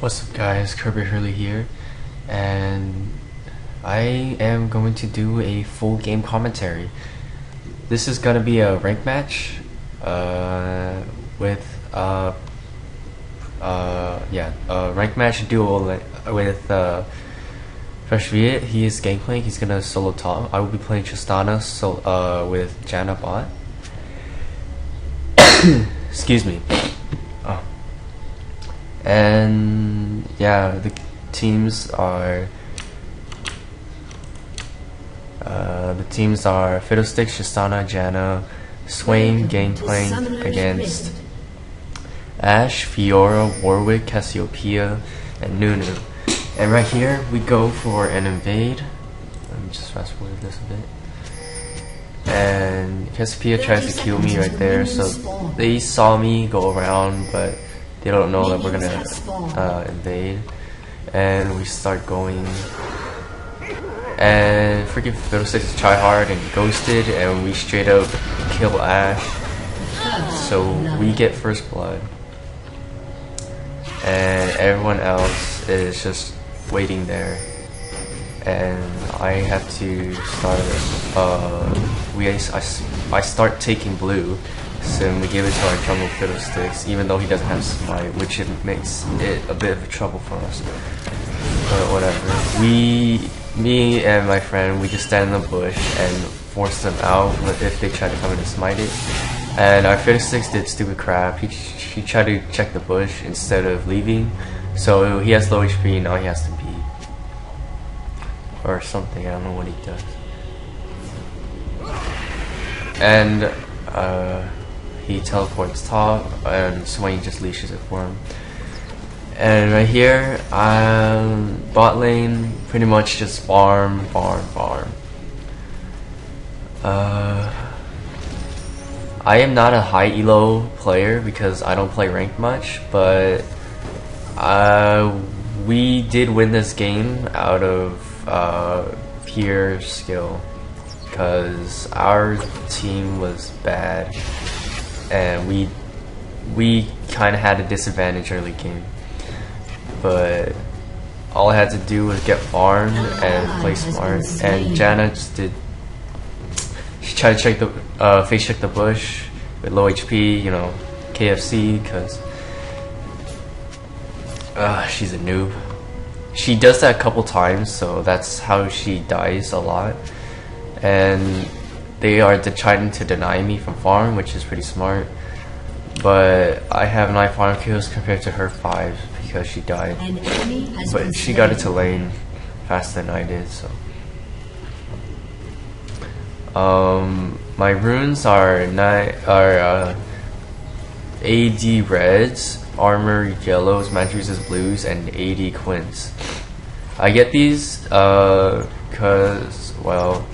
What's up guys, Kirby here, and I am going to do a full game commentary. This is gonna be a rank match with a rank match duel with Fresh Viet. He is game playing, he's gonna solo top. I will be playing Tristana with Janna bot. Excuse me. And yeah, the teams are Fiddlesticks, Tristana, Janna, Swain game playing against Ashe, Fiora, Warwick, Cassiopeia, and Nunu. And right here we go for an invade. Let me just fast forward this a bit. And Cassiopeia tries to kill me right there, so they saw me go around, but they don't know that we're gonna invade. And we start going, and freaking Fiddlesticks try hard and ghosted, and we straight up kill Ashe. So we get first blood, and everyone else is just waiting there. And I have to start. I start taking blue. So we give it to our jungle Fiddlesticks, even though he doesn't have smite, which it makes it a bit of a trouble for us. But whatever. Me and my friend, we just stand in the bush and force them out if they try to come in and smite it. And our Fiddlesticks did stupid crap. He tried to check the bush instead of leaving. So he has low HP, now he has to beat. Or something, I don't know what he does. And he teleports top, and Swain just leashes it for him. And right here, bot lane, pretty much just farm. I am not a high elo player because I don't play ranked much, but we did win this game out of pure skill, because our team was bad. And we kind of had a disadvantage early game, but all I had to do was get farmed and play smart. And Janna just did. She tried to check the face check the bush with low HP, you know, KFC, because she's a noob. She does that a couple times, so that's how she dies a lot. And they are trying to deny me from farm, which is pretty smart. But I have 9 farm kills compared to her 5 because she died. But she got into lane faster than I did, so. My runes are AD reds, armor yellows, magic resist blues, and AD quints. I get these because, well,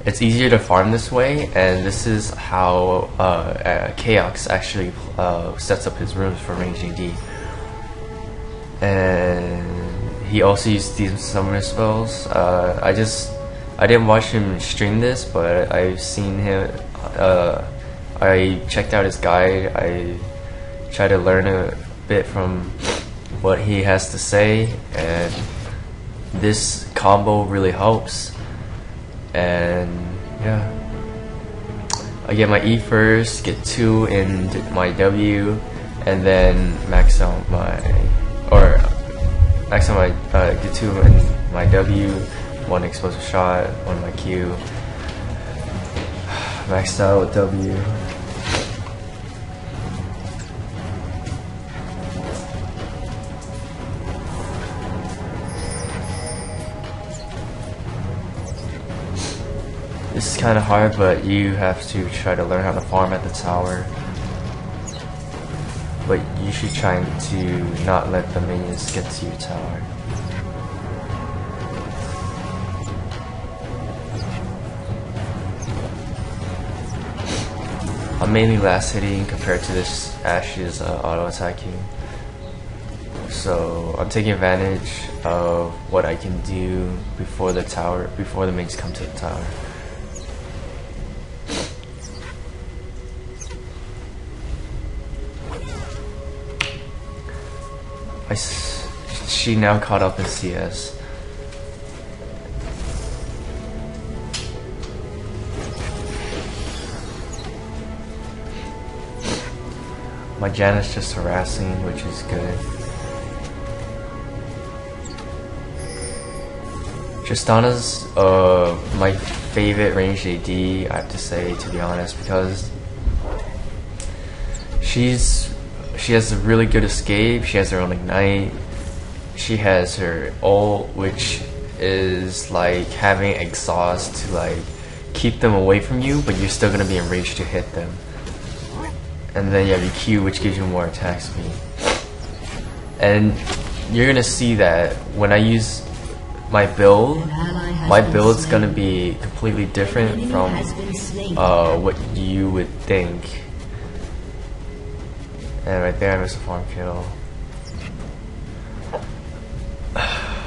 it's easier to farm this way, and this is how Chaos actually sets up his runes for range AD. And he also used these summoner spells. I didn't watch him stream this, but I've seen him. I checked out his guide. I tried to learn a bit from what he has to say, and this combo really helps. And yeah, I get my E first, get 2 in my W, and then max out my get 2 in my W, 1 explosive shot, 1 my Q, maxed out with W. This is kind of hard, but you have to try to learn how to farm at the tower. But you should try to not let the minions get to your tower. I'm mainly last hitting compared to this Ashe's auto attacking. So I'm taking advantage of what I can do before the minions come to the tower. She now caught up in CS. My Janet's just harassing, which is good. Tristana's my favorite ranged AD, I have to say, to be honest, because she has a really good escape, she has her own ignite, she has her ult, which is like having exhaust to like keep them away from you, but you're still gonna be in range to hit them. And then you have your Q, which gives you more attack speed. And you're gonna see that when I use my build's gonna be completely different from what you would think. And right there I missed a farm kill.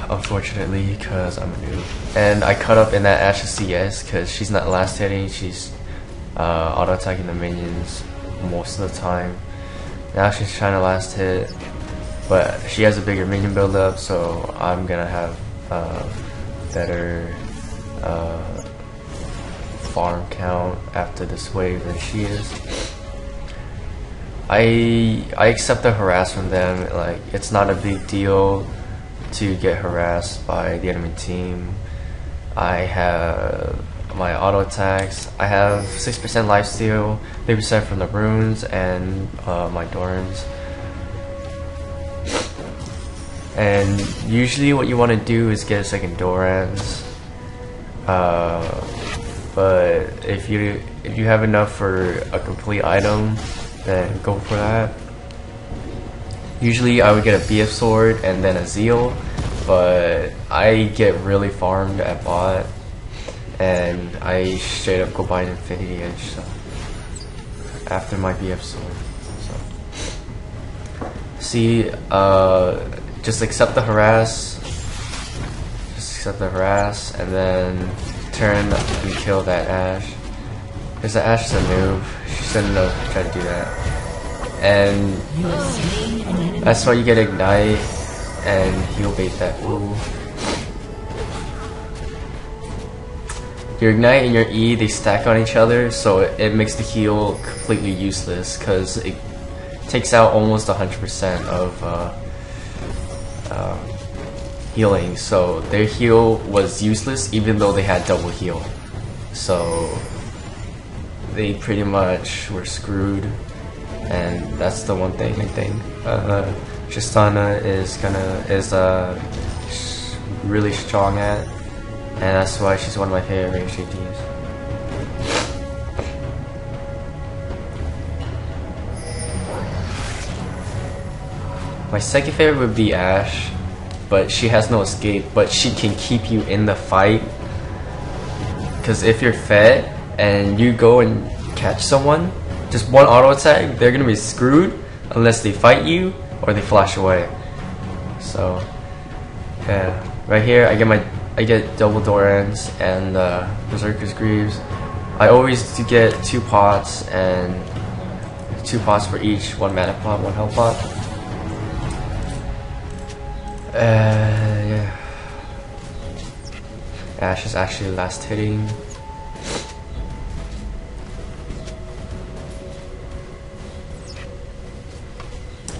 Unfortunately, because I'm a noob. And I cut up in that Ashe CS because she's not last hitting, she's auto attacking the minions most of the time. Now she's trying to last hit, but she has a bigger minion build up, so I'm gonna have better farm count after this wave than she is. I accept the harass from them. Like, it's not a big deal to get harassed by the enemy team. I have my auto attacks. I have 6% lifesteal, 3% from the runes, and my Dorans. And usually what you want to do is get a second Dorans. But if you have enough for a complete item, then go for that. Usually I would get a BF sword and then a Zeal, but I get really farmed at bot and I straight up go buy an Infinity Edge, so after my BF sword. So see, just accept the harass, and then turn and kill that Ashe. Because the Ashe is a noob, she shouldn't have tried to do that. And that's why you get ignite and heal bait that fool. Your ignite and your E, they stack on each other, so it makes the heal completely useless because it takes out almost 100% of healing. So their heal was useless even though they had double heal. So they pretty much were screwed, and that's the one thing I think Tristana is really strong at, and that's why she's one of my favorite ranged ADs. My second favorite would be Ashe, but she has no escape, but she can keep you in the fight, because if you're fed and you go and catch someone, just one auto attack, they're gonna be screwed unless they fight you or they flash away. So yeah, right here I get double Dorans and Berserker's Greaves. I always do get 2 pots, and 2 pots for each, 1 mana pot, 1 health pot. Yeah. Ashe is actually last hitting.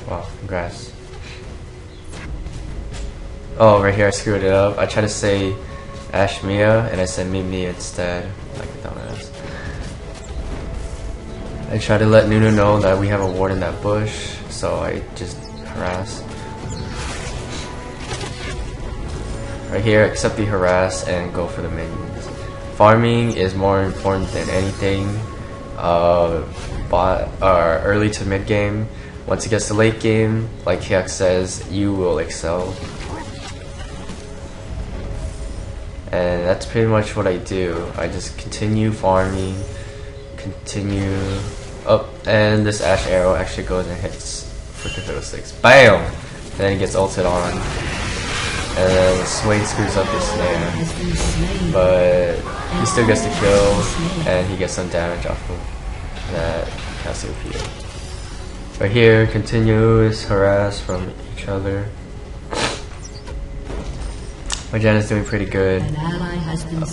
Wow, congrats. Oh, right here I screwed it up. I tried to say Ashe Mia and I said Mia instead, like a dumbass. I tried to let Nunu know that we have a ward in that bush, so I just harass. Right here, accept the harass and go for the minions. Farming is more important than anything. Early to mid game. Once it gets to late game, like Hyuk says, you will excel. And that's pretty much what I do. I just continue farming, continue up, and this Ashe arrow actually goes and hits for the Fiddlesticks. BAM! And then it gets ulted on. And then Swain screws up his snare. But he still gets the kill, and he gets some damage off of that Cassiopeia. Right here, continuous harass from each other. My Janna's doing pretty good,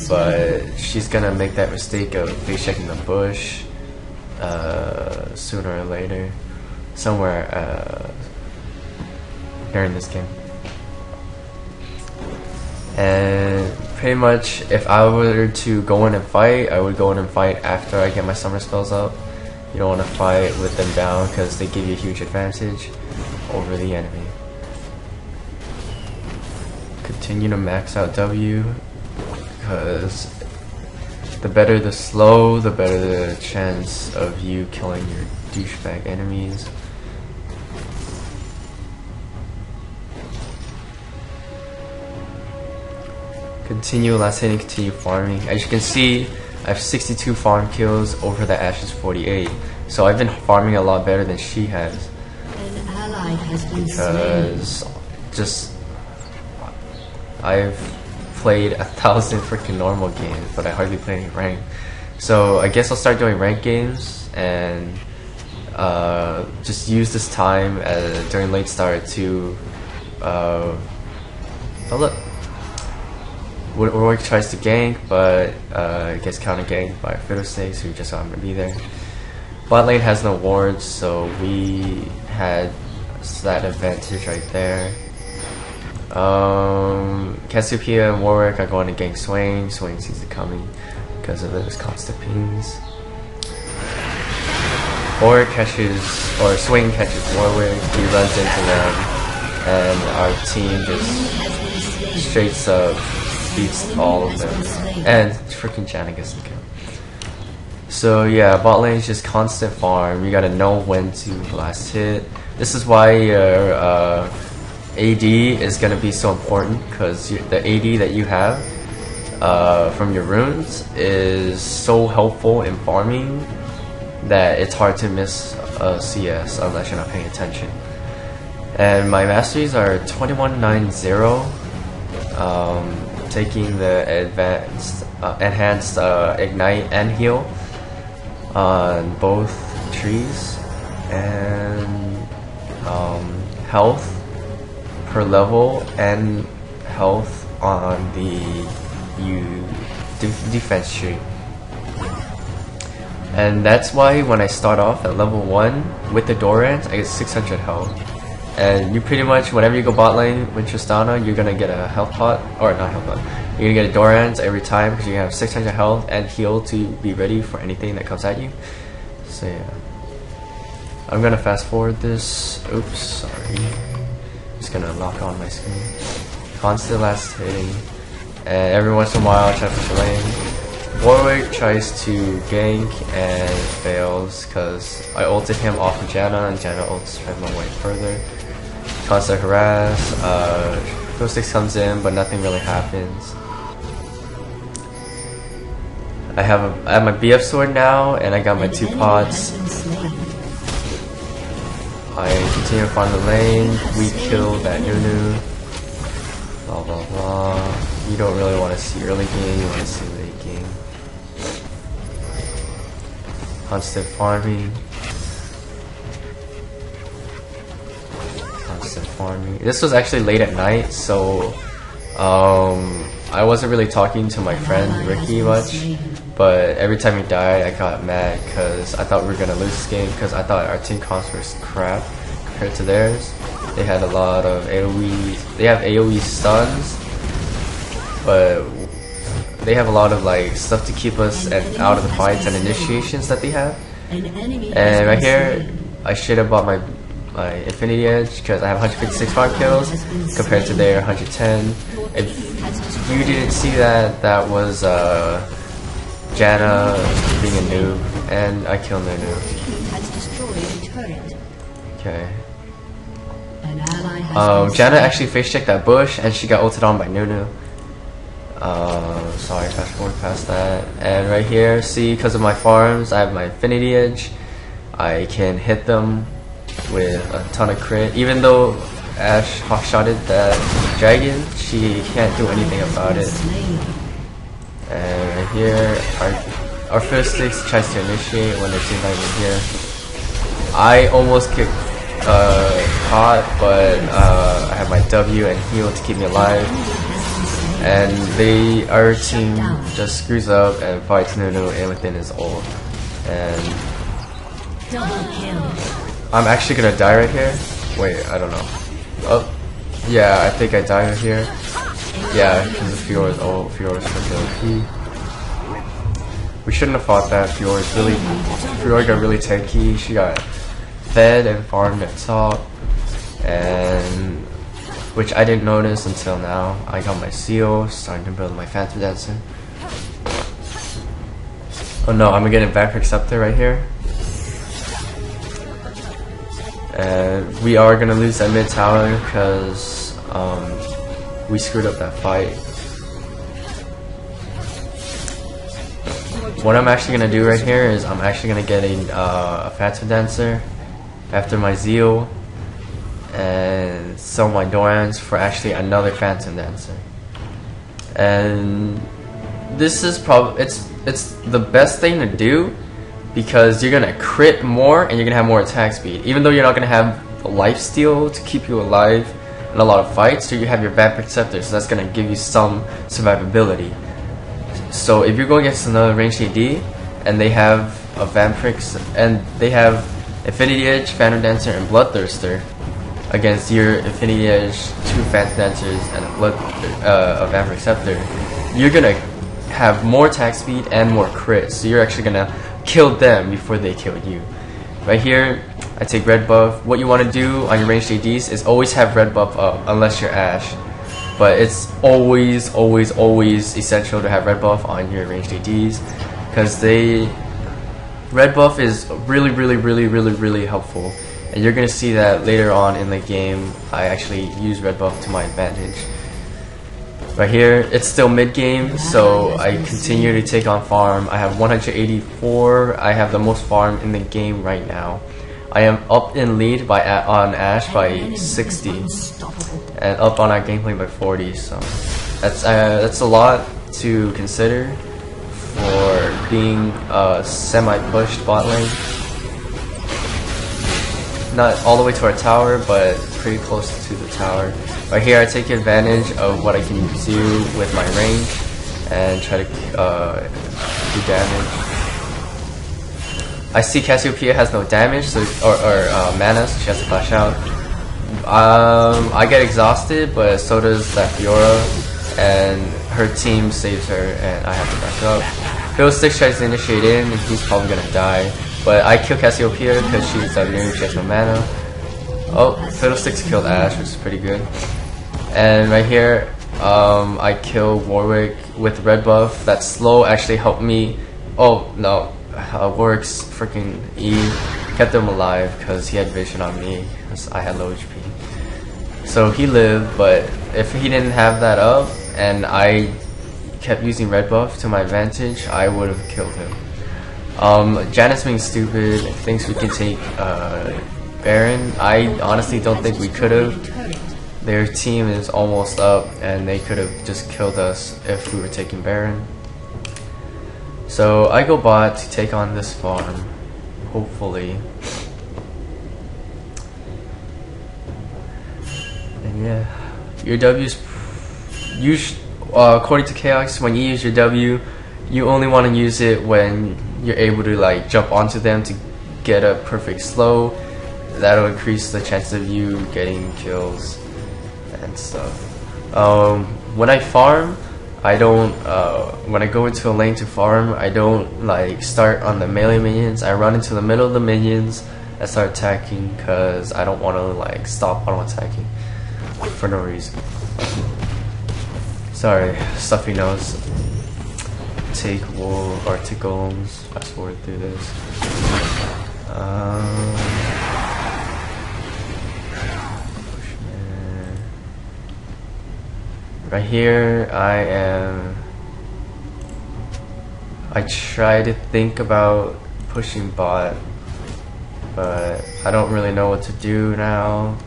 but she's gonna make that mistake of face checking the bush sooner or later, somewhere during this game. And pretty much, if I were to go in and fight, I would go in and fight after I get my summer spells up. You don't want to fight with them down because they give you a huge advantage over the enemy. Continue to max out W, because the better the slow, the better the chance of you killing your douchebag enemies. Continue last hitting, continue farming. As you can see, I have 62 farm kills over the Ash's 48. So I've been farming a lot better than she has. An ally has been because just I've played 1,000 freaking normal games, but I hardly play any rank. So I guess I'll start doing rank games and just use this time during late start to oh look, Warwick tries to gank, but gets counter ganked by Fiddlesticks, who just happened to be there. Bot lane has no wards, so we had that advantage right there. Cassiopeia and Warwick are going to gank Swain. Swain sees it coming because of those constant pings. Warwick catches, or Swain catches Warwick, he runs into them, and our team just straight up beats all of them. And freaking Janna gets the kill. So yeah, bot lane is just constant farm. You gotta know when to last hit. This is why your AD is gonna be so important, because the AD that you have from your runes is so helpful in farming that it's hard to miss a CS unless you're not paying attention. And my masteries are 2190, taking the enhanced ignite and heal on both trees, and health per level and health on the defense tree. And that's why when I start off at level 1 with the Dorans, I get 600 health. And you pretty much, whenever you go bot lane with Tristana, you're gonna get a health pot, or not health pot, you're gonna get a Dorans every time, because you have 600 health and heal to be ready for anything that comes at you. So yeah. I'm gonna fast forward this. Oops, sorry. Just gonna lock on my screen. Constant last hitting. And every once in a while I try to push a lane. Warwick tries to gank and fails because I ulted him off of Janna, and Janna ults him away further. Constant harass. Fiddlesticks comes in, but nothing really happens. I have my BF sword now, and I got my 2 pots. I continue to farm the lane. We kill that Nunu. Blah blah blah. You don't really want to see early game, you want to see late game. Constant farming. Constant farming. This was actually late at night, so I wasn't really talking to my friend Ricky much, but every time he died I got mad because I thought we were gonna lose this game, because I thought our team comps were crap compared to theirs. They had a lot of AoE, they have AoE stuns, but they have a lot of like stuff to keep us out of the fights and initiations that they have. And right here I should have bought my Infinity Edge, because I have 156 farm kills compared to their 110. If you didn't see that, that was Janna being a noob, and I killed their noob. Okay. Janna actually face checked that bush, and she got ulted on by Nunu. Sorry, fast forward past that. And right here, see, because of my farms, I have my Infinity Edge. I can hit them with a ton of crit. Even though Ashe hawkshotted that dragon, she can't do anything about it. And right here, our Fiddlesticks tries to initiate when their team's not even here. I almost kicked caught, but I have my W and heal to keep me alive. And our team just screws up and fights Nunu in within his ult. And I'm actually gonna die right here. Wait, I don't know. Oh, yeah, I think I died right here. Yeah, because of Fiora's ult. Fiora's freaking OP. We shouldn't have fought that. Fiora got really tanky. She got fed and farmed at top, and which I didn't notice until now. I got my seal, starting to build my Phantom Dancer. Oh no, I'm getting Vampiric Scepter right here. And we are gonna lose that mid tower because we screwed up that fight. What I'm actually gonna do right here is I'm actually gonna get a Phantom Dancer after my Zeal and sell my Dorans for actually another Phantom Dancer. And this is probably it's the best thing to do because you're gonna crit more and you're gonna have more attack speed. Even though you're not gonna have a lifesteal to keep you alive in a lot of fights, so you have your Vampiric Scepter, so that's gonna give you some survivability. So if you're going against another ranged AD and they have a Vampiric and they have Infinity Edge, Phantom Dancer, and Bloodthirster against your Infinity Edge, 2 Phantom Dancers, and a Vampiric Scepter, you're gonna have more attack speed and more crits. So you're actually gonna kill them before they kill you. Right here, I take red buff. What you want to do on your ranged ADs is always have red buff up, unless you're Ashe. But it's always essential to have red buff on your ranged ADs because red buff is really helpful, and you're gonna see that later on in the game. I actually use red buff to my advantage. Right here, it's still mid game, so I continue to take on farm. I have 184. I have the most farm in the game right now. I am up in lead on Ashe by 60, and up on our gameplay by 40. So that's a lot to consider for being semi-pushed bot lane. Not all the way to our tower, but pretty close to the tower. Right here, I take advantage of what I can do with my range and try to do damage. I see Cassiopeia has no damage, so or mana, so she has to flash out. I get exhausted, but so does that Fiora, and her team saves her, and I have to back up. Fiddlesticks tries to initiate in, and he's probably gonna die. But I kill Cassiopeia because she's new, she has no mana. Oh, Fiddlesticks killed Ashe, which is pretty good. And right here, I kill Warwick with red buff. That slow actually helped me. Oh no, Warwick's freaking E kept him alive because he had vision on me because I had low HP. So he lived, but if he didn't have that up and I kept using red buff to my advantage, I would have killed him. Janet's being stupid, thinks we can take Baron. I honestly don't think we could have. Their team is almost up and they could have just killed us if we were taking Baron. So I go bot to take on this farm, hopefully. And yeah, your W's, according to Chaos, when you use your W, you only want to use it when you're able to like jump onto them to get a perfect slow. That'll increase the chance of you getting kills and stuff. When I farm, I don't, when I go into a lane to farm, I don't like start on the melee minions. I run into the middle of the minions and start attacking because I don't want to like stop auto attacking for no reason. Sorry, stuffy nose. Take wool or take golems. Fast forward through this. Right here, I try to think about pushing bot, but I don't really know what to do now.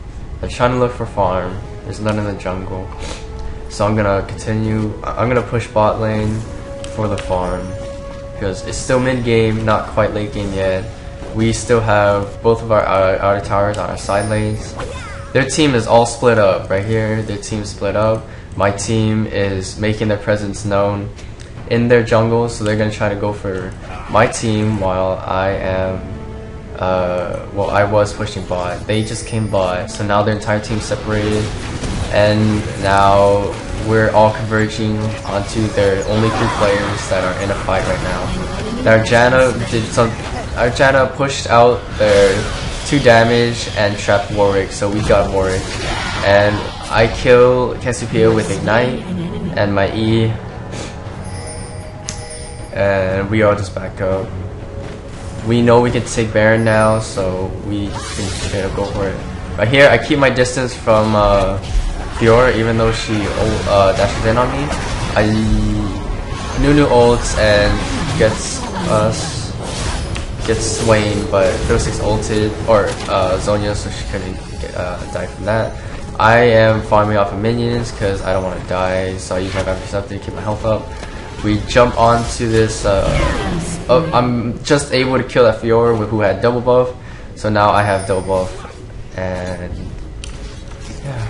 I'm trying to look for farm. There's none in the jungle. So I'm gonna continue. I'm gonna push bot lane for the farm because it's still mid game, not quite late game yet. we still have both of our outer towers on our side lanes. Their team is all split up right here. Their team split up. My team is making their presence known in their jungle, so they're gonna try to go for my team while I am I was pushing bot. They just came bot, so now their entire team separated, and now we're all converging onto their only 3 players that are in a fight right now. Our Janna pushed out their 2 damage and trapped Warwick, so we got Warwick. And I kill Cassiopeia with Ignite and my E, and we all just back up. We know we can take Baron now, so we can go for it. Right here, I keep my distance from Fiora, even though she dashes in on me. Nunu ults and gets Swain, but 06 ulted, or Zonya, so she couldn't die from that. I am farming off of minions because I don't want to die, so I use my Vampire Scepter to keep my health up. We jump onto this. I'm just able to kill that Fiora who had double buff, so now I have double buff, and yeah,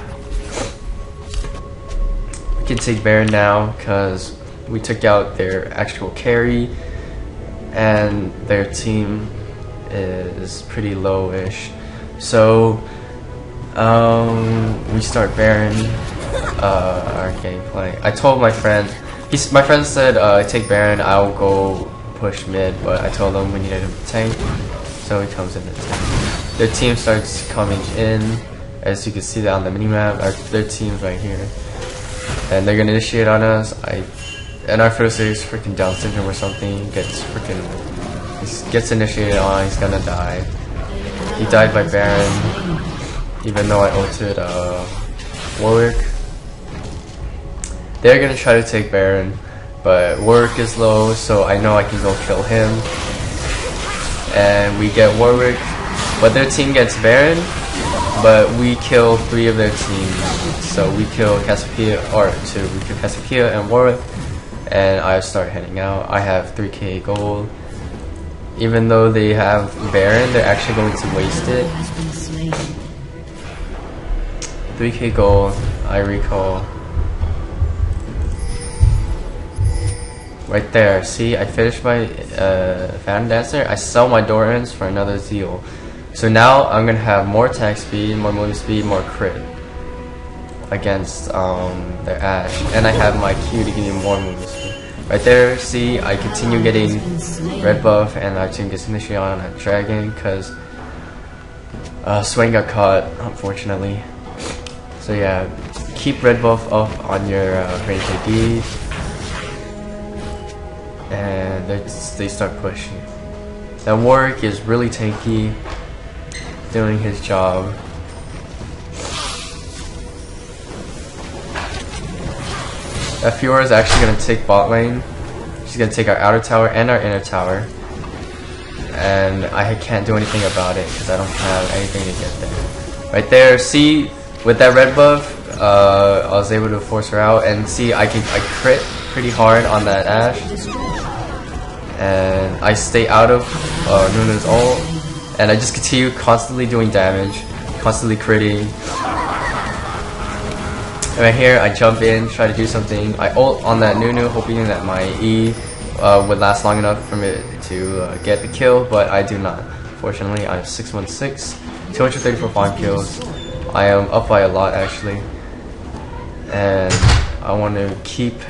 we can take Baron now because we took out their actual carry, and their team is pretty low-ish. So we start Baron. Our gameplay. I told my friend. My friend said, take Baron, I'll go push mid, but I told him we needed him to tank, so he comes in to tank. Their team starts coming in, as you can see that on the minimap. Their team's right here, and they're gonna initiate on us. And our first is freaking Down syndrome or something, he gets initiated on, he's gonna die. He died by Baron, even though I ulted Warwick. They're gonna try to take Baron, but Warwick is low, so I know I can go kill him. And we get Warwick, but their team gets Baron, but we kill 3 of their team. So we kill Cassiopeia, we kill Cassiopeia and Warwick, and I start heading out. I have 3k gold. Even though they have Baron, they're actually going to waste it. 3k gold, I recall. Right there, see, I finished my Phantom Dancer. I sell my Dorans for another Zeal. So now I'm gonna have more attack speed, more movement speed, more crit against their Ashe. And I have my Q to give me more movement speed. Right there, see, I continue getting red buff, and our team gets initiated on a dragon because Swain got caught, unfortunately. So yeah, keep red buff up on your range AD. And they start pushing. That Warwick is really tanky, doing his job. That Fiora is actually going to take bot lane. She's going to take our outer tower and our inner tower. And I can't do anything about it because I don't have anything to get there. Right there, see, with that red buff, I was able to force her out. And see, I crit pretty hard on that Ashe. And I stay out of Nuna's ult, and I just continue constantly doing damage, constantly critting. Right here, I jump in, try to do something. I ult on that Nunu, hoping that my E would last long enough for me to get the kill, but I do not. Fortunately, I'm 616, 234 farm kills. I am up by a lot actually, and I want to keep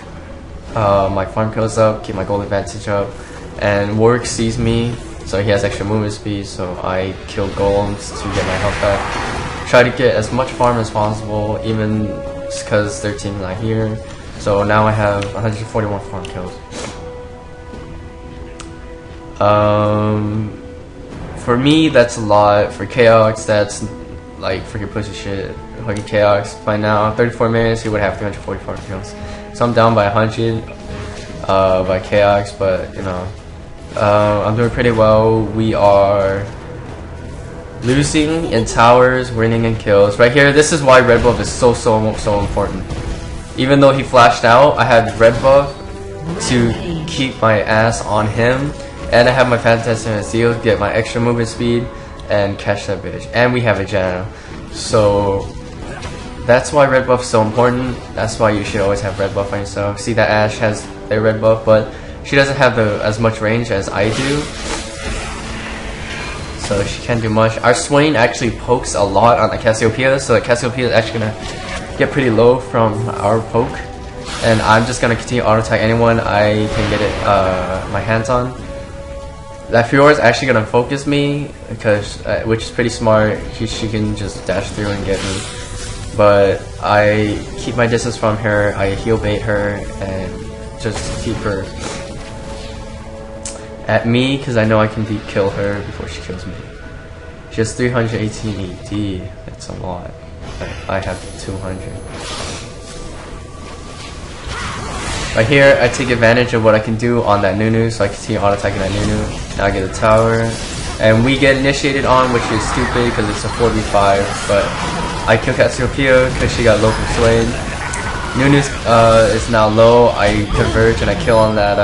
my farm kills up, keep my gold advantage up. And Warwick sees me, so he has extra movement speed, so I kill golems to get my health back. Try to get as much farm as possible, even because their team's not here. So now I have 141 farm kills. For me, that's a lot. For Chaos, that's like freaking pussy shit. Fucking Chaos, by now, 34 minutes, he would have 344 kills. So I'm down by 100 by Chaos, but you know. I'm doing pretty well. We are losing in towers, winning in kills. Right here, this is why red buff is so important. Even though he flashed out, I had red buff to keep my ass on him, And I have my Phantasm Seal, get my extra movement speed, and catch that bitch. And we have a Janna. So that's why red buff is so important. That's why you should always have red buff on yourself. See that Ashe has a red buff, but she doesn't have as much range as I do. So she can't do much. Our Swain actually pokes a lot on the Cassiopeia, so the Cassiopeia is actually gonna get pretty low from our poke. And I'm just gonna continue auto attack anyone I can get my hands on. That Fiora is actually gonna focus me because, which is pretty smart. She can just dash through and get me. But I keep my distance from her. I heal bait her and just keep her at me because I know I can kill her before she kills me. She has 318 ED. That's a lot. I have 200. Right here, I take advantage of what I can do on that Nunu, so I continue auto-attacking that Nunu. Now I get a tower. And we get initiated on, which is stupid because it's a 4v5, but I kill Cassiopeia because she got low from Swain. Nunu is now low. I converge and I kill on that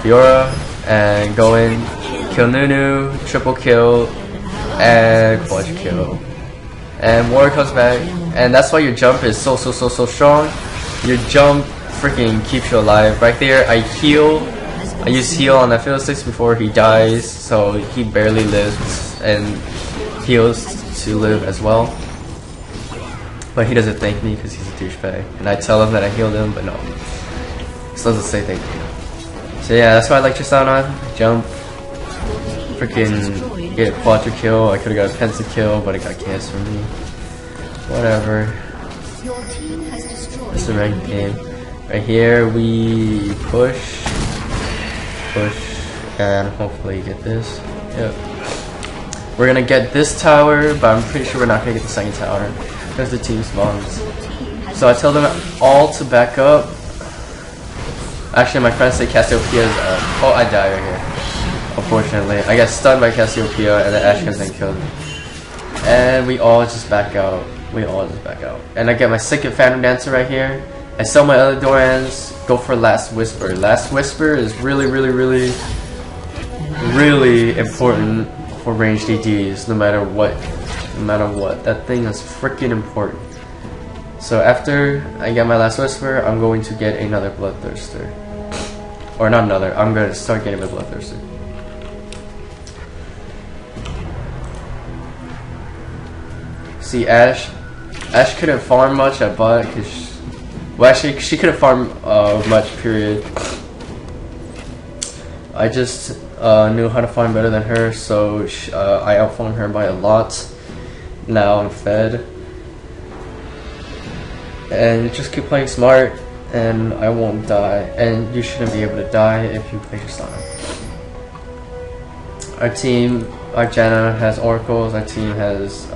Fiora. And go in, kill Nunu, triple kill, and quadra kill. And Warrior comes back, and that's why your jump is so strong. Your jump freaking keeps you alive. Right there, I heal. I use heal on that Fiddlesticks before he dies, so he barely lives and heals to live as well. But he doesn't thank me because he's a douchebag. And I tell him that I healed him, but no. He still doesn't say thank you. So yeah, that's why I like Tristana. Jump. Freaking get a quadra kill. I could have got a penta kill, but it got cast from me. Whatever. It's a ranked game. Right here we push, and hopefully get this. Yep. We're gonna get this tower, but I'm pretty sure we're not gonna get the second tower because the team spawns. So I tell them all to back up. Actually, my friends say Cassiopeia is oh, I die right here. Unfortunately, I got stunned by Cassiopeia, and then Ashe comes and kills me. And we all just back out. And I get my second Phantom Dancer right here. I sell my other Dorans, go for Last Whisper. Last Whisper is really important for ranged DDs, no matter what. That thing is freaking important. So after I get my Last Whisper, I'm going to get another Bloodthirster. Or not another, I'm going to start getting my Bloodthirster. See, Ashe couldn't farm much at bot because well, actually she couldn't farm much, period. I just knew how to farm better than her, so I outfarmed her by a lot. Now I'm fed, and just keep playing smart, and I won't die. And you shouldn't be able to die if you play Tristana. Our team, our Janna has oracles. Our team has.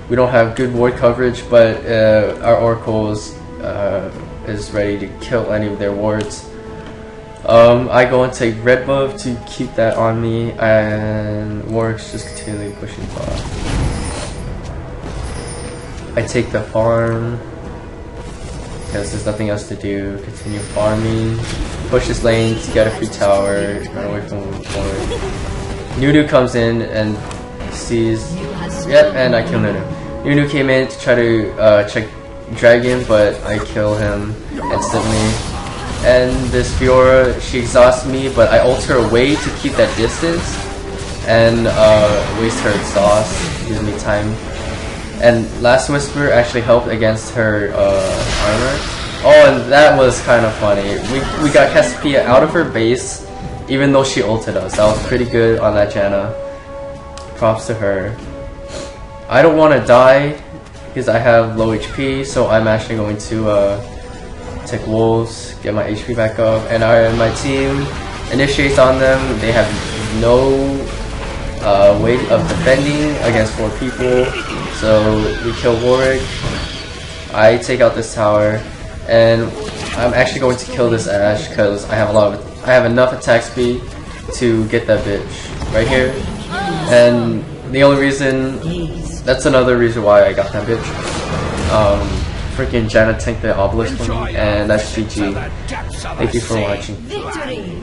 We don't have good ward coverage, but our oracles is ready to kill any of their wards. I go and take red buff to keep that on me, and wards just continually pushing bot. I take the farm because there's nothing else to do. Continue farming, push this lane to get a free tower, run away from ward. Nunu comes in and sees. Yep, and I kill Nunu. Nunu came in to try to check Dragon, but I kill him instantly. And this Fiora, she exhausts me, but I ult her away to keep that distance and waste her exhaust, gives me time. And Last Whisper actually helped against her armor. Oh, and that was kind of funny. We got Cassiopeia out of her base, even though she ulted us. That was pretty good on that Janna. Props to her. I don't want to die because I have low HP, so I'm actually going to take wolves, get my HP back up, and my team initiates on them. They have no way of defending against 4 people, so we kill Warwick. I take out this tower, and I'm actually going to kill this Ashe because I have enough attack speed to get that bitch right here. And the only reason, that's another reason why I got that bitch. Freaking Janna tanked the obelisk for me, and that's GG. Thank you for watching. Victory!